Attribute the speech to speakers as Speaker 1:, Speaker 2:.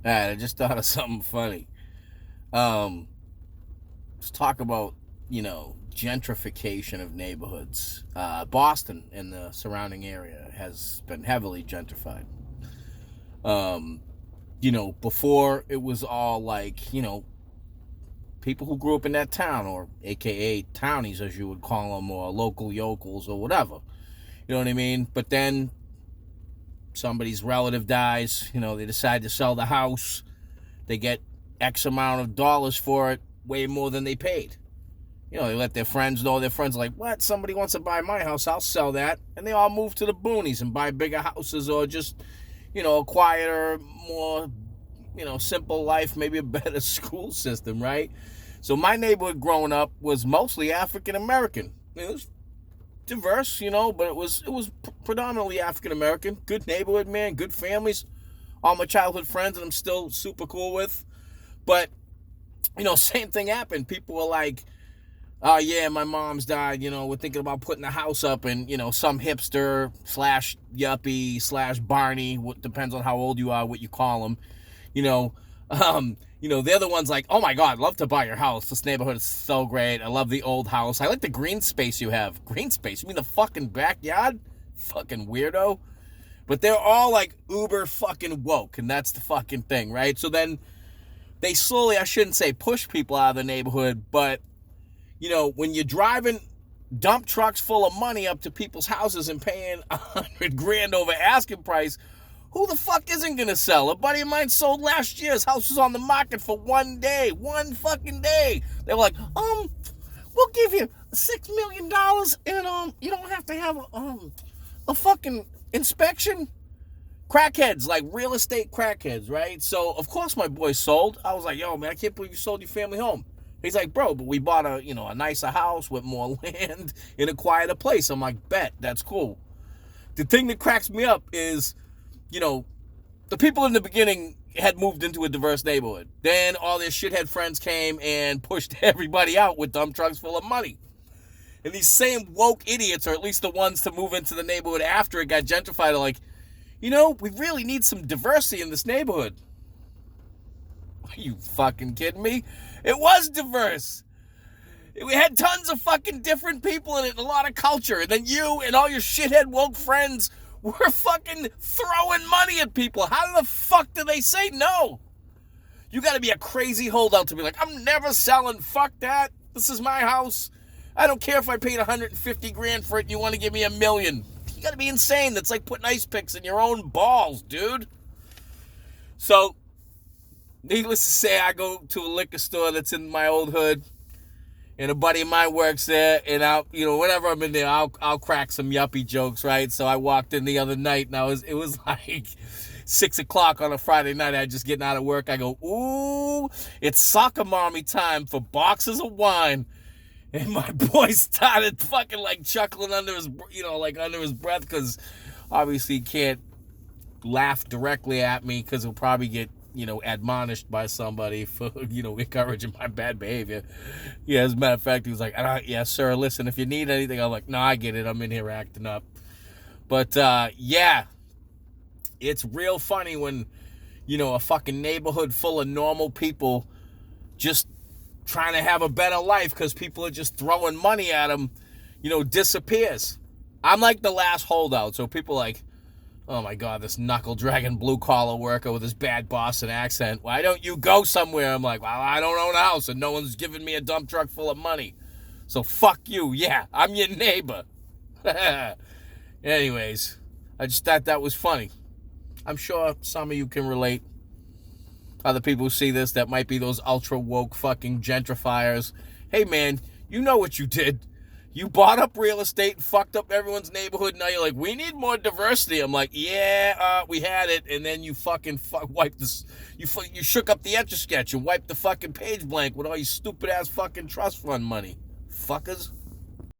Speaker 1: I just thought of something funny. Um, let's talk about, gentrification of neighborhoods. Boston and the surrounding area has been heavily gentrified. Um, before it was all like, people who grew up in that town, or AKA townies, as you would call them, or local yokels, or whatever. You know what I mean? But then somebody's relative dies, they decide to sell the house. They get X amount of dollars for it, way more than they paid. They let their friends know. Their friends are like, what? Somebody wants to buy my house, I'll sell that. And they all move to the boonies and buy bigger houses, or just, a quieter, more, simple life, maybe a better school system, right? So my neighborhood growing up was mostly African American. It was diverse, but it was predominantly African American. Good neighborhood, man. Good families. All my childhood friends that I'm still super cool with. But same thing happened. People were like, oh yeah, my mom's died. We're thinking about putting the house up, and some hipster slash yuppie slash Barney, what depends on how old you are, what you call them. You know, they're the ones like, oh my God, I'd love to buy your house. This neighborhood is so great. I love the old house. I like the green space you have. Green space? You mean the fucking backyard? Fucking weirdo. But they're all like uber fucking woke, and that's the fucking thing, right? So then they slowly, I shouldn't say push people out of the neighborhood, but when you're driving dump trucks full of money up to people's houses and paying $100,000 over asking price, who the fuck isn't gonna sell? A buddy of mine sold last year. His house was on the market for one fucking day. They were like, we'll give you $6 million, and you don't have to have a fucking inspection. Crackheads, like real estate crackheads, right? So of course my boy sold. I was like, yo, man, I can't believe you sold your family home. He's like, bro, but we bought a nicer house with more land in a quieter place. I'm like, bet, that's cool. The thing that cracks me up is, the people in the beginning had moved into a diverse neighborhood. Then all their shithead friends came and pushed everybody out with dump trucks full of money. And these same woke idiots, or at least the ones to move into the neighborhood after it got gentrified, are like, we really need some diversity in this neighborhood. Are you fucking kidding me? It was diverse. We had tons of fucking different people in it, and a lot of culture. And then you and all your shithead woke friends were fucking throwing money at people. How the fuck do they say no? You gotta be a crazy holdout to be like, I'm never selling. Fuck that. This is my house. I don't care if I paid $150,000 for it and you want to give me $1 million. You gotta be insane. That's like putting ice picks in your own balls, dude. So, needless to say, I go to a liquor store that's in my old hood, and a buddy of mine works there, and I'll, whenever I'm in there, I'll crack some yuppie jokes, right? So I walked in the other night, and it was like 6:00 on a Friday night. I just getting out of work. I go, ooh, it's soccer mommy time for boxes of wine. And my boy started fucking like chuckling under his, under his breath, because obviously he can't laugh directly at me because he'll probably get, admonished by somebody for, encouraging my bad behavior. Yeah, as a matter of fact, he was like, yeah, sir, listen, if you need anything, I'm like, no, I get it. I'm in here acting up. But, yeah, it's real funny when, a fucking neighborhood full of normal people just trying to have a better life because people are just throwing money at them, disappears. I'm like the last holdout. So people are like, oh my God, this knuckle-dragging blue-collar worker with his bad Boston accent. Why don't you go somewhere? I'm like, well, I don't own a house and no one's giving me a dump truck full of money. So fuck you. Yeah, I'm your neighbor. Anyways, I just thought that was funny. I'm sure some of you can relate. Other people who see this that might be those ultra-woke fucking gentrifiers. Hey, man, you know what you did. You bought up real estate and fucked up everyone's neighborhood. Now you're like, we need more diversity. I'm like, yeah, we had it. And then you fucking wiped this. You shook up the Etch-a-Sketch and wiped the fucking page blank with all your stupid-ass fucking trust fund money. Fuckers.